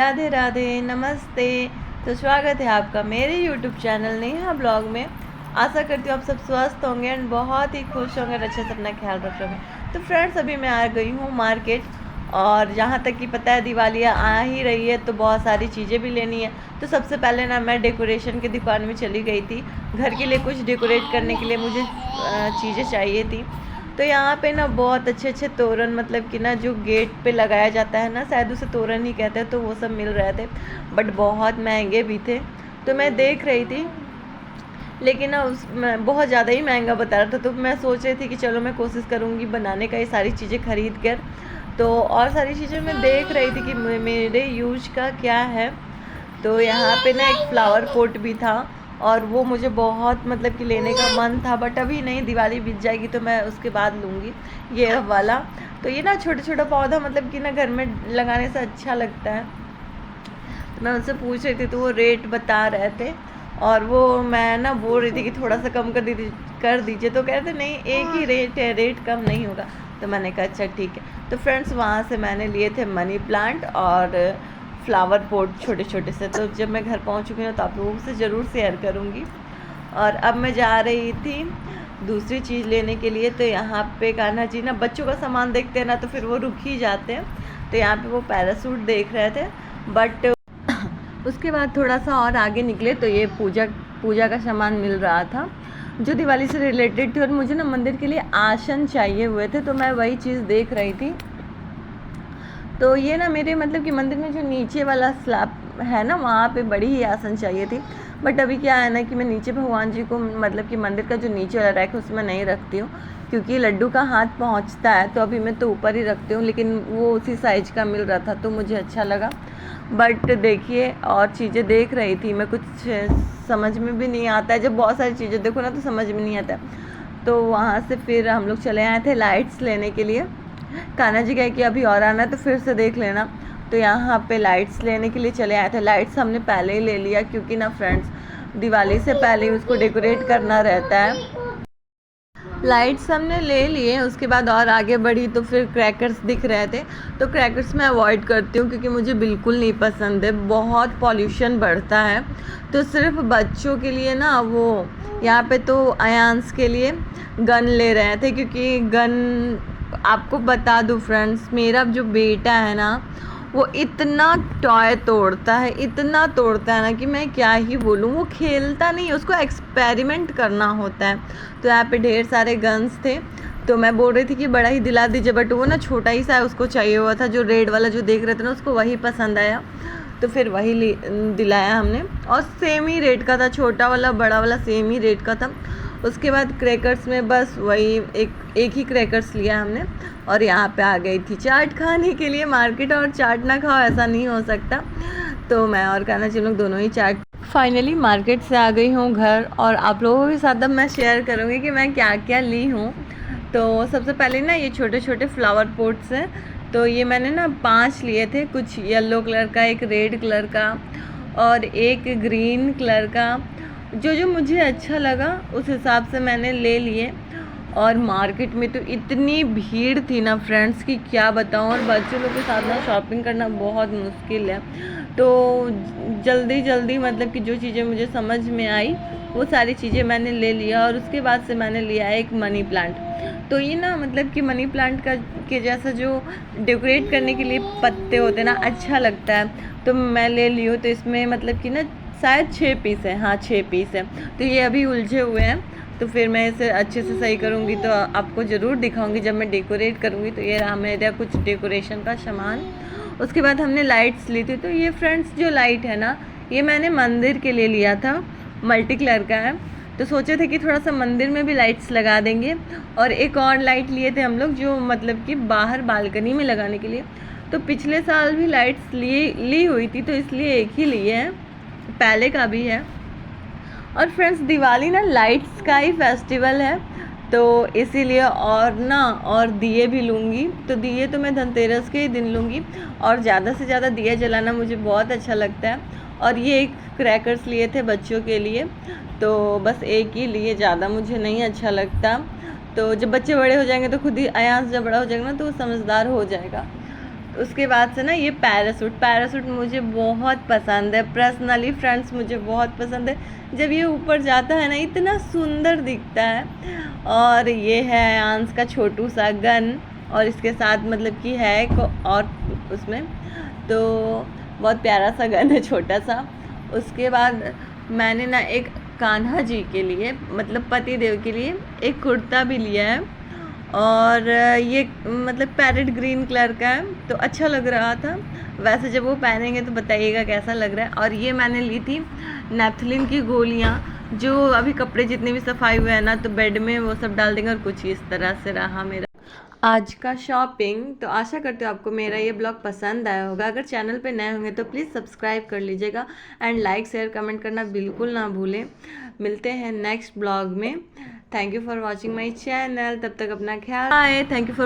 राधे राधे, नमस्ते। तो स्वागत है आपका मेरे यूट्यूब चैनल नेहा ब्लॉग में। आशा करती हूँ आप सब स्वस्थ होंगे एंड बहुत ही खुश होंगे और अच्छे से अपना ख्याल रख रहे होंगे। तो फ्रेंड्स, अभी मैं आ गई हूँ मार्केट, और जहाँ तक कि पता है दिवाली आ ही रही है तो बहुत सारी चीज़ें भी लेनी है। तो सबसे पहले ना मैं डेकोरेशन की दुकान में चली गई थी। घर के लिए कुछ डेकोरेट करने के लिए मुझे चीज़ें चाहिए थी। तो यहाँ पे ना बहुत अच्छे अच्छे तोरण, मतलब कि ना जो गेट पे लगाया जाता है ना, शायद उसे तोरण ही कहते हैं, तो वो सब मिल रहे थे, बट बहुत महंगे भी थे। तो मैं देख रही थी, लेकिन ना बहुत ज़्यादा ही महंगा बता रहा था। तो मैं सोच रही थी कि चलो मैं कोशिश करूँगी बनाने का ये सारी चीज़ें खरीद कर। तो और सारी चीज़ें मैं देख रही थी कि मेरे यूज का क्या है। तो यहाँ पे ना एक फ्लावर पॉट भी था, और वो मुझे बहुत मतलब कि लेने का मन था, बट अभी नहीं, दिवाली बीत जाएगी तो मैं उसके बाद लूँगी ये वाला। तो ये ना छोटा छोटा पौधा मतलब कि ना घर में लगाने से अच्छा लगता है। तो मैं उनसे पूछ रही थी तो वो रेट बता रहे थे, और वो मैं ना बोल रही थी कि थोड़ा सा कम कर दीजिए। तो कहते नहीं, एक ही रेट है, रेट कम नहीं होगा। तो मैंने कहा अच्छा ठीक है। तो फ्रेंड्स, वहाँ से मैंने लिए थे मनी प्लांट और फ्लावर पॉट छोटे छोटे से। तो जब मैं घर पहुँच चुकी हूँ तो आप लोगों से ज़रूर शेयर करूँगी। और अब मैं जा रही थी दूसरी चीज़ लेने के लिए। तो यहाँ पे कान्हा जी ना बच्चों का सामान देखते हैं ना, तो फिर वो रुक ही जाते हैं। तो यहाँ पे वो पैरासूट देख रहे थे, बट उसके बाद थोड़ा सा और आगे निकले तो ये पूजा का सामान मिल रहा था जो दिवाली से रिलेटेड थी। और मुझे ना मंदिर के लिए आसन चाहिए हुए थे, तो मैं वही चीज़ देख रही थी। तो ये ना मेरे मतलब कि मंदिर में जो नीचे वाला स्लैब है ना, वहाँ पे बड़ी ही आसन चाहिए थी। बट अभी क्या है ना कि मैं नीचे भगवान जी को, मतलब कि मंदिर का जो नीचे वाला रैक है उसमें नहीं रखती हूँ, क्योंकि लड्डू का हाथ पहुँचता है। तो अभी मैं तो ऊपर ही रखती हूँ, लेकिन वो उसी साइज का मिल रहा था तो मुझे अच्छा लगा। बट देखिए, और चीज़ें देख रही थी मैं, कुछ समझ में भी नहीं आता है। जब बहुत सारी चीज़ें देखो ना तो समझ में नहीं आता है। तो वहाँ से फिर हम लोग चले आए थे लाइट्स लेने के लिए। कान्हा जी कहे कि अभी और आना है तो फिर से देख लेना। तो यहाँ पे लाइट्स लेने के लिए चले आए थे। लाइट्स हमने पहले ही ले लिया, क्योंकि ना फ्रेंड्स, दिवाली से पहले ही उसको डेकोरेट करना रहता है। लाइट्स हमने ले लिए, उसके बाद और आगे बढ़ी तो फिर क्रैकर्स दिख रहे थे। तो क्रैकर्स मैं अवॉइड करती हूँ, क्योंकि मुझे बिल्कुल नहीं पसंद है, बहुत पॉल्यूशन बढ़ता है। तो सिर्फ बच्चों के लिए ना वो, यहाँ पे तो अयांश के लिए गन ले रहे थे, क्योंकि गन, आपको बता दूँ फ्रेंड्स, मेरा जो बेटा है ना वो इतना टॉय तोड़ता है, इतना तोड़ता है ना कि मैं क्या ही बोलूँ। वो खेलता नहीं है, उसको एक्सपेरिमेंट करना होता है। तो यहाँ पे ढेर सारे गन्स थे, तो मैं बोल रही थी कि बड़ा ही दिला दीजिए, बट वो ना छोटा ही सा उसको चाहिए हुआ था। जो रेड वाला जो देख रहे थे ना, उसको वही पसंद आया, तो फिर वही दिलाया हमने। और सेम ही रेट का था, छोटा वाला बड़ा वाला सेम ही रेट का था। उसके बाद क्रैकर्स में बस वही एक ही क्रैकर्स लिया हमने। और यहाँ पे आ गई थी चाट खाने के लिए मार्केट, और चाट ना खाओ ऐसा नहीं हो सकता। तो मैं और कान्हा जी लोग दोनों ही चाट। फाइनली मार्केट से आ गई हूँ घर, और आप लोगों के साथ अब मैं शेयर करूँगी कि मैं क्या क्या ली हूँ। तो सबसे पहले ना ये छोटे छोटे फ्लावर पॉट्स हैं। तो ये मैंने ना 5 लिए थे, कुछ येलो कलर का, एक रेड कलर का और एक ग्रीन कलर का। जो जो मुझे अच्छा लगा उस हिसाब से मैंने ले लिए। और मार्केट में तो इतनी भीड़ थी ना फ्रेंड्स कि क्या बताऊँ। और बच्चों लोग के साथ ना शॉपिंग करना बहुत मुश्किल है। तो जल्दी जल्दी मतलब कि जो चीज़ें मुझे समझ में आई वो सारी चीज़ें मैंने ले लिया। और उसके बाद से मैंने लिया एक मनी प्लांट। तो ये ना मतलब कि मनी प्लांट का के जैसा जो डेकोरेट करने के लिए पत्ते होते हैं ना, अच्छा लगता है, तो मैं ले ली हूँ। तो इसमें मतलब कि ना शायद 6 पीस है, हाँ 6 पीस है। तो ये अभी उलझे हुए हैं, तो फिर मैं इसे अच्छे से सही करूँगी तो आपको ज़रूर दिखाऊंगी जब मैं डेकोरेट करूँगी। तो ये रहा मेरा कुछ डेकोरेशन का सामान। उसके बाद हमने लाइट्स ली थी। तो ये फ्रेंड्स जो लाइट है ना, ये मैंने मंदिर के लिए लिया था, मल्टी कलर का है। तो सोचे थे कि थोड़ा सा मंदिर में भी लाइट्स लगा देंगे। और एक और लाइट लिए थे हम लोग, जो मतलब कि बाहर बालकनी में लगाने के लिए। तो पिछले साल भी लाइट्स ली हुई थी, तो इसलिए एक ही लिए हैं, पहले का भी है। और फ्रेंड्स, दिवाली ना लाइट्स का ही फेस्टिवल है, तो इसीलिए और दिए भी लूँगी। तो दिए तो मैं धनतेरस के ही दिन लूँगी, और ज़्यादा से ज़्यादा दिया जलाना मुझे बहुत अच्छा लगता है। और ये एक क्रैकर्स लिए थे बच्चों के लिए, तो बस एक ही लिए, ज़्यादा मुझे नहीं अच्छा लगता। तो जब बच्चे बड़े हो जाएंगे तो खुद ही, अयांश जब बड़ा हो जाएगा ना तो वो समझदार हो जाएगा। उसके बाद से ना ये पैरासूट मुझे बहुत पसंद है पर्सनली फ्रेंड्स, मुझे बहुत पसंद है। जब ये ऊपर जाता है ना इतना सुंदर दिखता है। और ये है आंस का छोटू सा गन, और इसके साथ मतलब कि है एक और उसमें, तो बहुत प्यारा सा गन है छोटा सा। उसके बाद मैंने ना एक कान्हा जी के लिए मतलब पति देव के लिए एक कुर्ता भी लिया है, और ये मतलब पैरेट ग्रीन कलर का है, तो अच्छा लग रहा था। वैसे जब वो पहनेंगे तो बताइएगा कैसा लग रहा है। और ये मैंने ली थी नेपथलिन की गोलियाँ, जो अभी कपड़े जितने भी सफाई हुए हैं ना तो बेड में वो सब डाल देंगे, और कुछ इस तरह से रहा मेरा आज का शॉपिंग। तो आशा करते हो आपको मेरा ये ब्लॉग पसंद आया होगा। अगर चैनल पे नए होंगे तो प्लीज़ सब्सक्राइब कर लीजिएगा, एंड लाइक शेयर कमेंट करना बिल्कुल ना भूलें। मिलते हैं नेक्स्ट ब्लॉग में। Thank you for watching my channel. तब तक अपना ख्याल, बाय। Thank you for